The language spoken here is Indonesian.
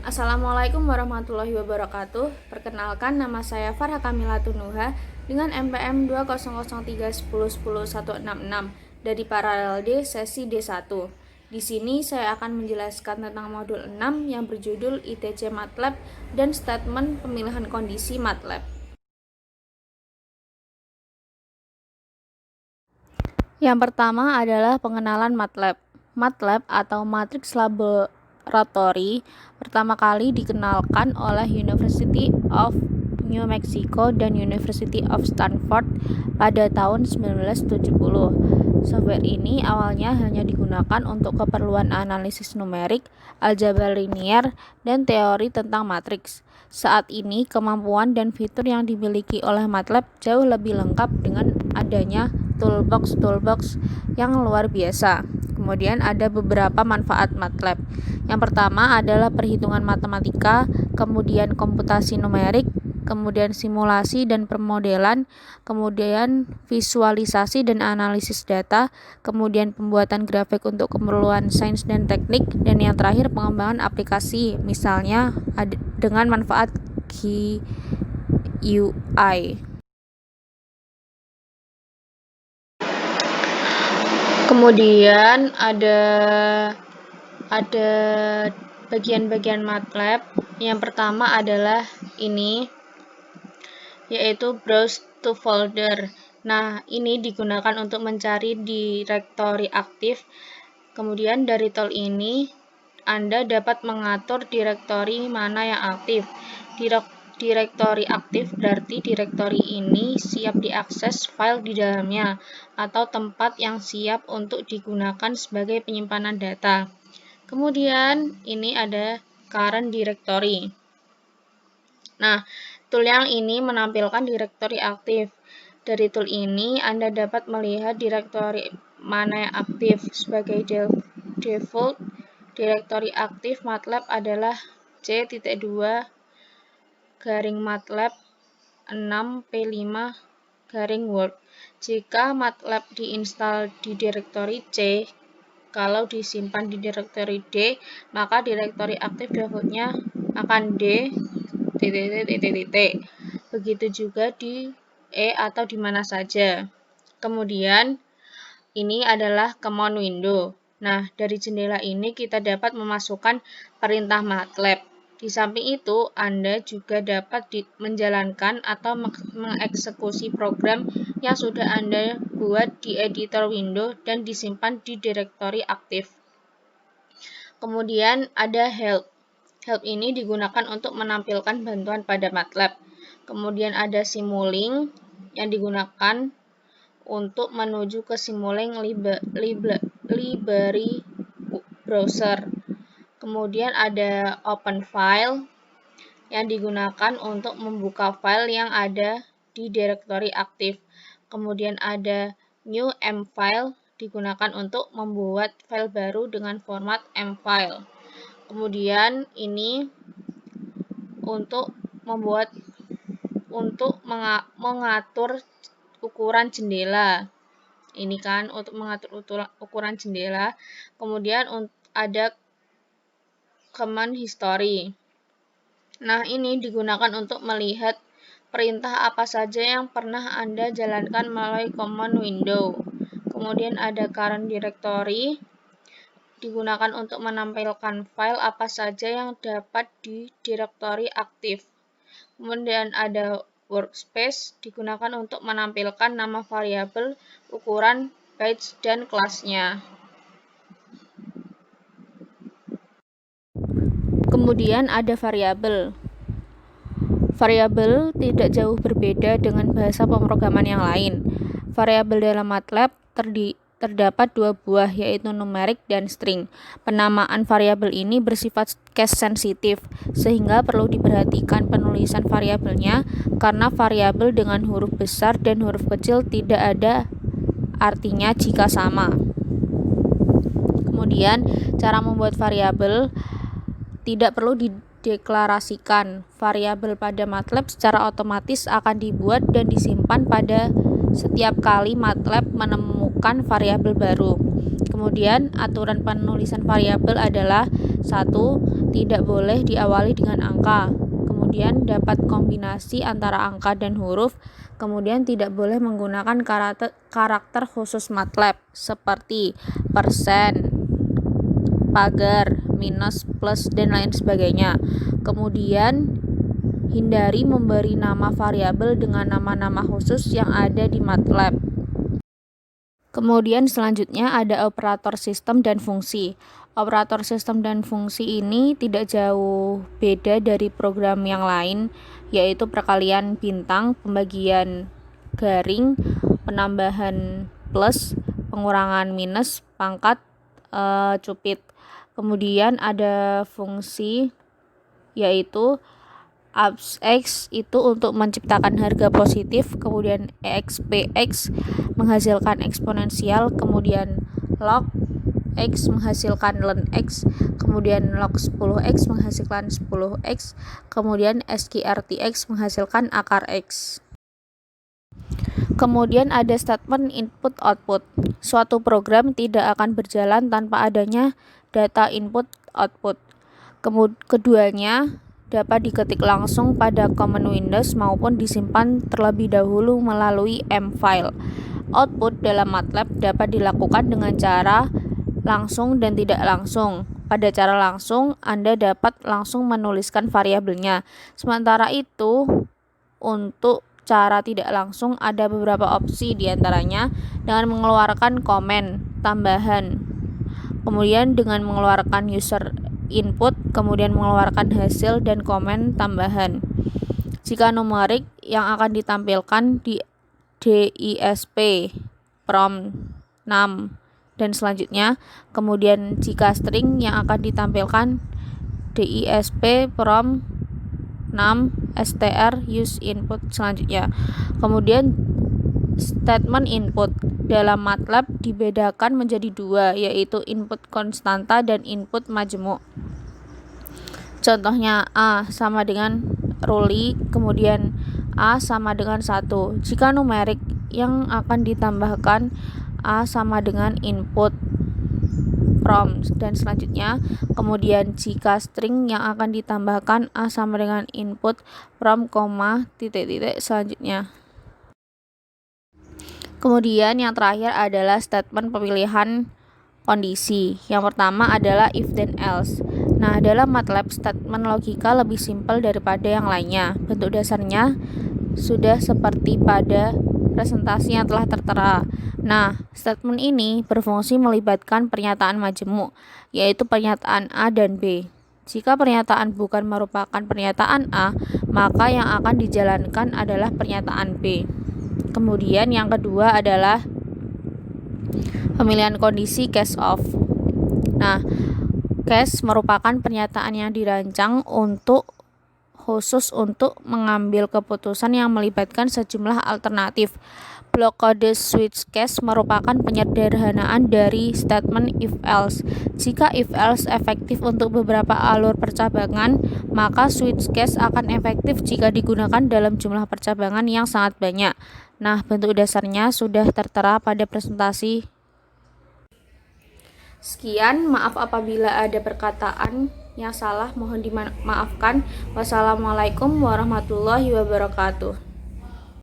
Assalamualaikum warahmatullahi wabarakatuh. Perkenalkan, nama saya Farha Kamila Tunuha dengan NPM 200310166 dari Paralel D sesi D1. Di sini saya akan menjelaskan tentang modul 6 yang berjudul ITC MATLAB dan statement pemilihan kondisi MATLAB. Yang pertama adalah pengenalan MATLAB. MATLAB atau Matrix Laboratory pertama kali dikenalkan oleh University of New Mexico dan University of Stanford pada tahun 1970. Software ini awalnya hanya digunakan untuk keperluan analisis numerik, aljabar linier, dan teori tentang matriks. Saat ini, kemampuan dan fitur yang dimiliki oleh MATLAB jauh lebih lengkap dengan adanya toolbox yang luar biasa. Kemudian ada beberapa manfaat MATLAB. Yang pertama adalah perhitungan matematika, kemudian komputasi numerik, kemudian simulasi dan permodelan, kemudian visualisasi dan analisis data, kemudian pembuatan grafik untuk keperluan sains dan teknik, dan yang terakhir pengembangan aplikasi, misalnya dengan manfaat GUI. Kemudian ada bagian-bagian MATLAB. Yang pertama adalah ini, yaitu browse to folder. Nah, ini digunakan untuk mencari direktori aktif. Kemudian dari tool ini Anda dapat mengatur direktori mana yang aktif. Direktori aktif berarti direktori ini siap diakses file di dalamnya atau tempat yang siap untuk digunakan sebagai penyimpanan data. Kemudian ini ada current directory. Nah, tool yang ini menampilkan direktori aktif. Dari tool ini Anda dapat melihat direktori mana yang aktif. Sebagai default direktori aktif MATLAB adalah C.2/MATLAB 6P5/Word. Jika MATLAB diinstal di direktori C, kalau disimpan di direktori D, maka direktori aktif defaultnya akan D. Begitu juga di E atau di mana saja. Kemudian ini adalah command window. Nah, dari jendela ini kita dapat memasukkan perintah MATLAB. Di samping itu, Anda juga dapat menjalankan atau mengeksekusi program yang sudah Anda buat di editor window dan disimpan di direktori aktif. Kemudian ada help. Help ini digunakan untuk menampilkan bantuan pada MATLAB. Kemudian ada Simulink yang digunakan untuk menuju ke Simulink library browser. Kemudian ada Open File yang digunakan untuk membuka file yang ada di direktori aktif. Kemudian ada New M-File digunakan untuk membuat file baru dengan format M-File. Kemudian ini untuk mengatur ukuran jendela. Ini kan untuk mengatur ukuran jendela. Kemudian ada command history. Nah, ini digunakan untuk melihat perintah apa saja yang pernah Anda jalankan melalui command window. Kemudian ada current directory, digunakan untuk menampilkan file apa saja yang dapat di direktori aktif. Kemudian ada workspace, digunakan untuk menampilkan nama variabel, ukuran, bytes, dan kelasnya. Kemudian ada variabel. Variabel tidak jauh berbeda dengan bahasa pemrograman yang lain. Variabel dalam MATLAB terdapat dua buah, yaitu numerik dan string. Penamaan variabel ini bersifat case sensitif, sehingga perlu diperhatikan penulisan variabelnya, karena variabel dengan huruf besar dan huruf kecil tidak ada artinya jika sama. Kemudian, cara membuat variabel tidak perlu dideklarasikan. Variabel pada MATLAB secara otomatis akan dibuat dan disimpan pada setiap kali MATLAB menemukan variabel baru. Kemudian, aturan penulisan variabel adalah Satu, tidak boleh diawali dengan angka. Kemudian dapat kombinasi antara angka dan huruf. Kemudian tidak boleh menggunakan karakter khusus MATLAB seperti persen, pagar, minus, plus, dan lain sebagainya. Kemudian hindari memberi nama variabel dengan nama-nama khusus yang ada di MATLAB. Kemudian selanjutnya ada operator sistem dan fungsi. Operator sistem dan fungsi ini tidak jauh beda dari program yang lain, yaitu perkalian bintang, pembagian garing, penambahan plus, pengurangan minus, pangkat, cupit. Kemudian ada fungsi yaitu ABX itu untuk menciptakan harga positif, kemudian EXPX menghasilkan eksponensial, kemudian log X menghasilkan ln X, kemudian log 10X menghasilkan 10X, kemudian SQRTX menghasilkan akar X. Kemudian ada statement input output. Suatu program tidak akan berjalan tanpa adanya data input output. Keduanya dapat diketik langsung pada command Windows maupun disimpan terlebih dahulu melalui M-file. Output dalam MATLAB dapat dilakukan dengan cara langsung dan tidak langsung. Pada cara langsung, Anda dapat langsung menuliskan variabelnya. Sementara itu, untuk cara tidak langsung ada beberapa opsi, diantaranya dengan mengeluarkan komen tambahan, kemudian dengan mengeluarkan user input, kemudian mengeluarkan hasil dan komen tambahan. Jika numerik yang akan ditampilkan di DISP, prompt, num, dan selanjutnya. Kemudian jika string yang akan ditampilkan DISP, prompt, num, str, use input selanjutnya. Kemudian statement input dalam MATLAB dibedakan menjadi dua, yaitu input konstanta dan input majemuk. Contohnya A sama dengan Ruli, kemudian A sama dengan 1. Jika numerik yang akan ditambahkan A sama dengan input prompt dan selanjutnya. Kemudian jika string yang akan ditambahkan A sama dengan input prompt, titik-titik selanjutnya. Kemudian yang terakhir adalah statement pemilihan kondisi. Yang pertama adalah if then else. Nah, dalam MATLAB statement logika lebih simpel daripada yang lainnya. Bentuk dasarnya sudah seperti pada presentasi yang telah tertera. Nah, statement ini berfungsi melibatkan pernyataan majemuk, yaitu pernyataan A dan B. Jika pernyataan bukan merupakan pernyataan A, maka yang akan dijalankan adalah pernyataan B. Kemudian yang kedua adalah pemilihan kondisi case of. Nah, case merupakan pernyataan yang dirancang khusus untuk mengambil keputusan yang melibatkan sejumlah alternatif. Blok kode switch case merupakan penyederhanaan dari statement if else. Jika if else efektif untuk beberapa alur percabangan, maka switch case akan efektif jika digunakan dalam jumlah percabangan yang sangat banyak. Nah, bentuk dasarnya sudah tertera pada presentasi. Sekian, maaf apabila ada perkataan yang salah, mohon dimaafkan. Wassalamualaikum warahmatullahi wabarakatuh.